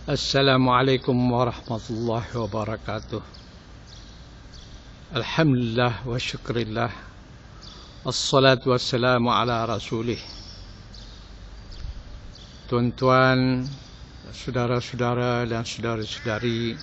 Assalamualaikum warahmatullahi wabarakatuh. Alhamdulillah wa syukrillah. Assalatu wassalamu ala rasulih. Tuan-tuan, saudara-saudara dan saudari-saudari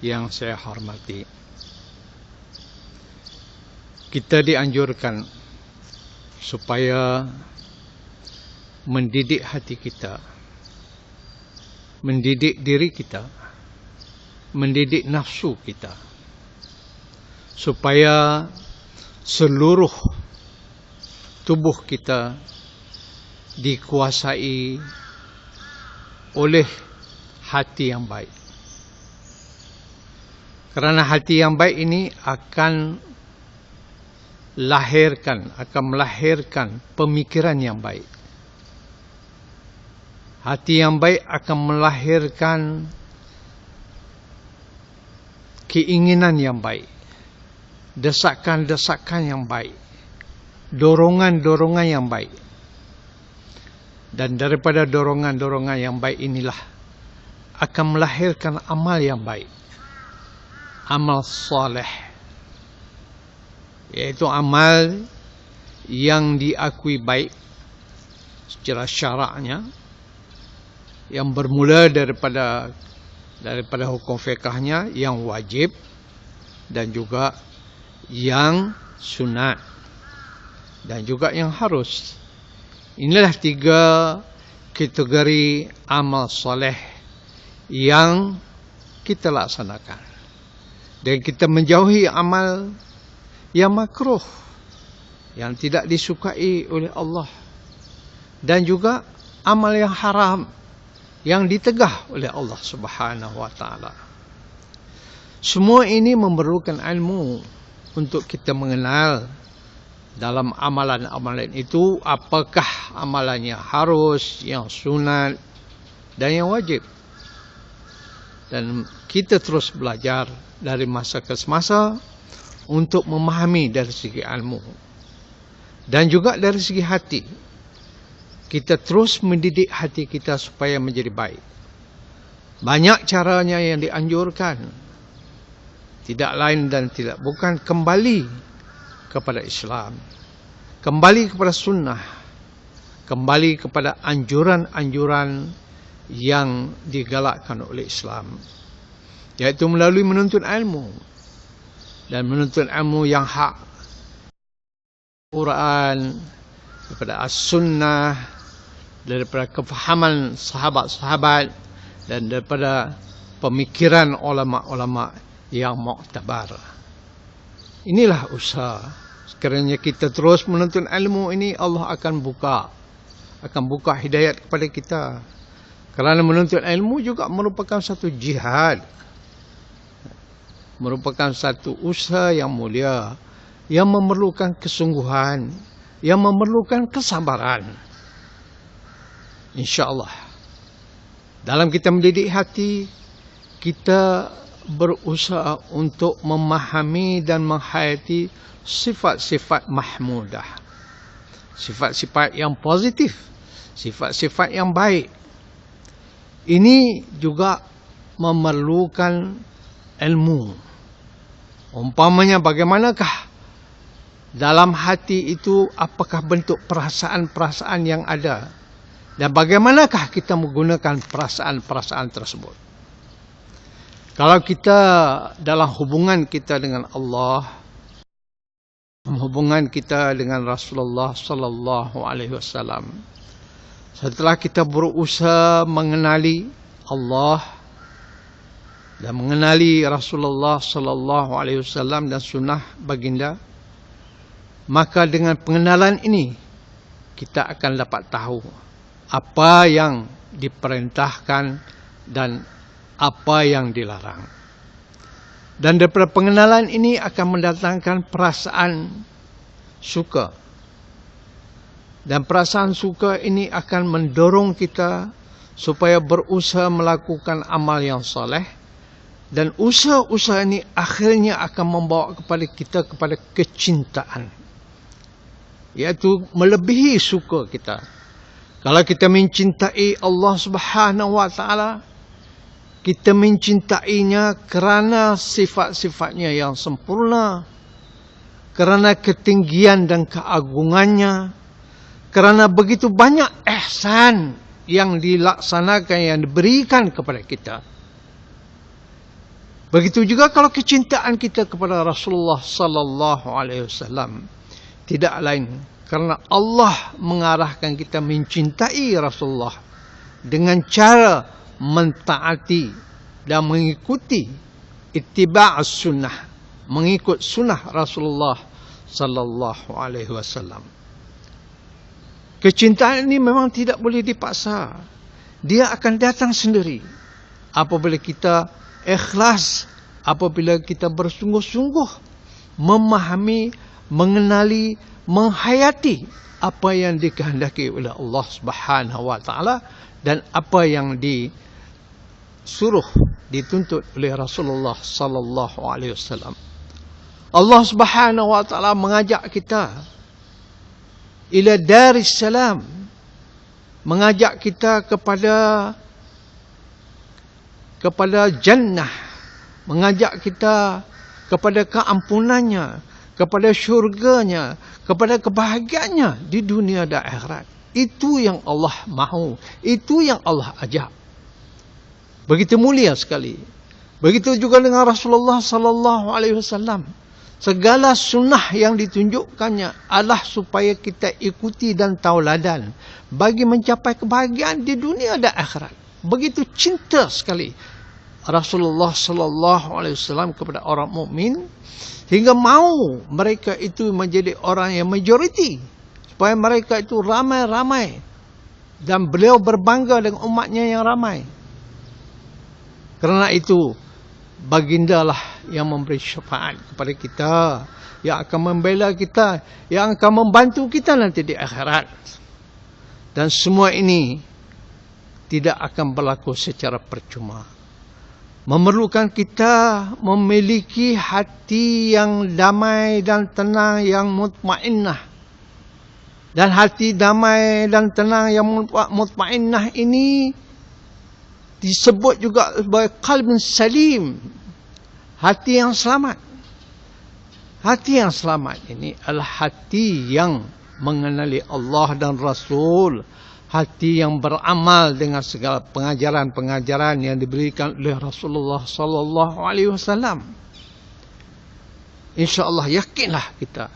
yang saya hormati, kita dianjurkan supaya mendidik hati kita, mendidik diri kita, mendidik nafsu kita, supaya seluruh tubuh kita dikuasai oleh hati yang baik. Kerana hati yang baik ini akan melahirkan pemikiran yang baik. Hati yang baik akan melahirkan keinginan yang baik, desakan-desakan yang baik, dorongan-dorongan yang baik. Dan daripada dorongan-dorongan yang baik inilah akan melahirkan amal yang baik, amal soleh, iaitu amal yang diakui baik secara syaraknya, yang bermula daripada hukum fiqahnya yang wajib dan juga yang sunat dan juga yang harus. Inilah 3 kategori amal soleh yang kita laksanakan, dan kita menjauhi amal yang makruh, yang tidak disukai oleh Allah, dan juga amal yang haram yang ditegah oleh Allah Subhanahu wa taala. Semua ini memerlukan ilmu untuk kita mengenal dalam amalan-amalan itu apakah amalannya harus, yang sunat dan yang wajib. Dan kita terus belajar dari masa ke masa untuk memahami dari segi ilmu dan juga dari segi hati. Kita terus mendidik hati kita supaya menjadi baik. Banyak caranya yang dianjurkan, tidak lain dan tidak bukan kembali kepada Islam, kembali kepada sunnah, kembali kepada anjuran-anjuran yang digalakkan oleh Islam, yaitu melalui menuntut ilmu, dan menuntut ilmu yang hak, Quran, daripada as-sunnah, daripada kefahaman sahabat-sahabat, dan daripada pemikiran ulama-ulama yang muktabar. Inilah usaha. Sekiranya kita terus menuntut ilmu ini, Allah akan buka hidayat kepada kita. Kerana menuntut ilmu juga merupakan satu jihad, merupakan satu usaha yang mulia, yang memerlukan kesungguhan, yang memerlukan kesabaran. InsyaAllah dalam kita mendidik hati, kita berusaha untuk memahami dan menghayati sifat-sifat mahmudah, sifat-sifat yang positif, sifat-sifat yang baik. Ini juga memerlukan ilmu. Umpamanya, bagaimanakah dalam hati itu, apakah bentuk perasaan-perasaan yang ada, dan bagaimanakah kita menggunakan perasaan-perasaan tersebut. Kalau kita dalam hubungan kita dengan Allah, hubungan kita dengan Rasulullah sallallahu alaihi wasallam, setelah kita berusaha mengenali Allah dan mengenali Rasulullah sallallahu alaihi wasallam dan sunnah baginda, maka dengan pengenalan ini kita akan dapat tahu apa yang diperintahkan dan apa yang dilarang. Dan daripada pengenalan ini akan mendatangkan perasaan suka. Dan perasaan suka ini akan mendorong kita supaya berusaha melakukan amal yang soleh. Dan usaha-usaha ini akhirnya akan membawa kepada kita kepada kecintaan, iaitu melebihi suka kita. Kalau kita mencintai Allah Subhanahu wa taala, Kita mencintainya kerana sifat-sifatnya yang sempurna, kerana ketinggian dan keagungannya, kerana begitu banyak ihsan yang dilaksanakan, yang diberikan kepada kita. Begitu juga kalau kecintaan kita kepada Rasulullah sallallahu alaihi wasallam, tidak lain kerana Allah mengarahkan kita mencintai Rasulullah dengan cara mentaati dan mengikuti ittiba' sunnah, mengikut sunnah Rasulullah sallallahu alaihi wasallam. Kecintaan ini memang tidak boleh dipaksa. Dia akan datang sendiri apabila kita ikhlas, apabila kita bersungguh-sungguh memahami, mengenali, menghayati apa yang dikehendaki oleh Allah Subhanahu wa taala dan apa yang disuruh, dituntut oleh Rasulullah sallallahu alaihi wasallam. Allah Subhanahu wa taala mengajak kita ila daris salam, mengajak kita kepada jannah, mengajak kita kepada keampunannya, kepada syurganya, kepada kebahagiaannya di dunia dan akhirat. Itu yang Allah mahu, itu yang Allah ajak. Begitu mulia sekali. Begitu juga dengan Rasulullah sallallahu alaihi wasallam. Segala sunnah yang ditunjukkannya adalah supaya kita ikuti dan tauladan bagi mencapai kebahagiaan di dunia dan akhirat. Begitu cinta sekali Rasulullah sallallahu alaihi wasallam kepada orang mukmin hingga mau mereka itu menjadi orang yang majoriti, supaya mereka itu ramai-ramai dan beliau berbangga dengan umatnya yang ramai. Kerana itu bagindalah yang memberi syafaat kepada kita, yang akan membela kita, yang akan membantu kita nanti di akhirat. Dan semua ini tidak akan berlaku secara percuma. Memerlukan kita memiliki hati yang damai dan tenang, yang mutmainnah. Dan hati damai dan tenang yang mutmainnah ini disebut juga sebagai qalbun salim, hati yang selamat. Hati yang selamat ini adalah hati yang mengenali Allah dan Rasul, hati yang beramal dengan segala pengajaran-pengajaran yang diberikan oleh Rasulullah sallallahu alaihi wasallam. Insya-Allah yakinlah kita,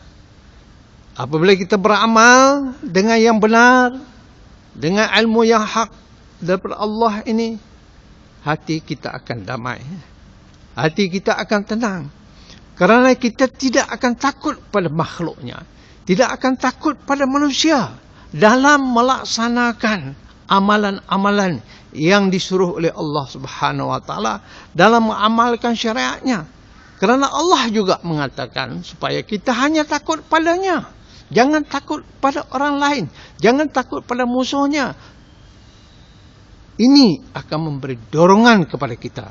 apabila kita beramal dengan yang benar, dengan ilmu yang hak daripada Allah ini, hati kita akan damai, hati kita akan tenang. Kerana kita tidak akan takut pada makhluknya, tidak akan takut pada manusia dalam melaksanakan amalan-amalan yang disuruh oleh Allah Subhanahu wa taala, dalam mengamalkan syariatnya. Kerana Allah juga mengatakan supaya kita hanya takut padanya, jangan takut pada orang lain, jangan takut pada musuhnya. Ini akan memberi dorongan kepada kita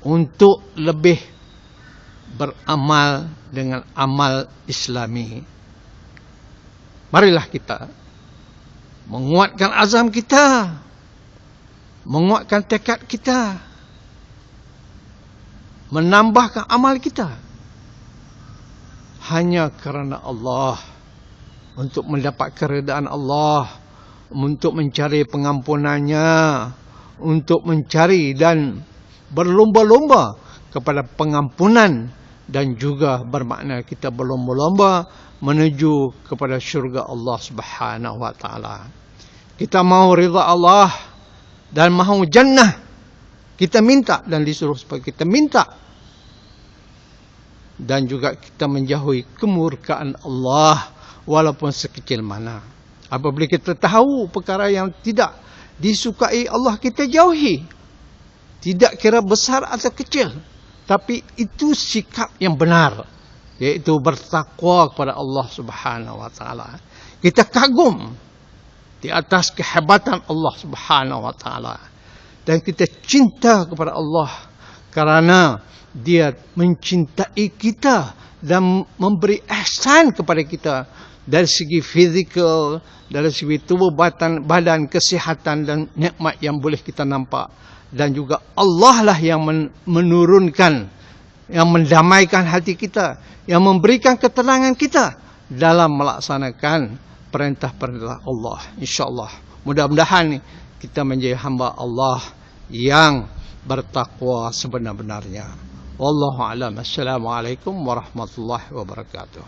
untuk lebih beramal dengan amal Islami. Marilah kita menguatkan azam kita, menguatkan tekad kita, menambahkan amal kita hanya kerana Allah, untuk mendapat keredaan Allah, untuk mencari pengampunannya, untuk mencari dan berlomba-lomba kepada pengampunan, dan juga bermakna kita berlomba-lomba menuju kepada syurga Allah Subhanahu wa taala. Kita mahu ridha Allah dan mahu jannah. Kita minta dan disuruh supaya kita minta. Dan juga kita menjauhi kemurkaan Allah walaupun sekecil mana. Apabila kita tahu perkara yang tidak disukai Allah, kita jauhi. Tidak kira besar atau kecil, tapi itu sikap yang benar, yaitu bertakwa kepada Allah Subhanahu wa taala. Kita kagum di atas kehebatan Allah Subhanahu wa taala, dan kita cinta kepada Allah kerana Dia mencintai kita dan memberi ihsan kepada kita dari segi fizikal, dari segi tubuh badan, kesihatan dan nikmat yang boleh kita nampak. Dan juga Allah lah yang menurunkan, yang mendamaikan hati kita, yang memberikan ketenangan kita dalam melaksanakan perintah-perintah Allah. InsyaAllah. Mudah-mudahan kita menjadi hamba Allah yang bertakwa sebenar-benarnya. Wallahu a'lam. Assalamualaikum warahmatullahi wabarakatuh.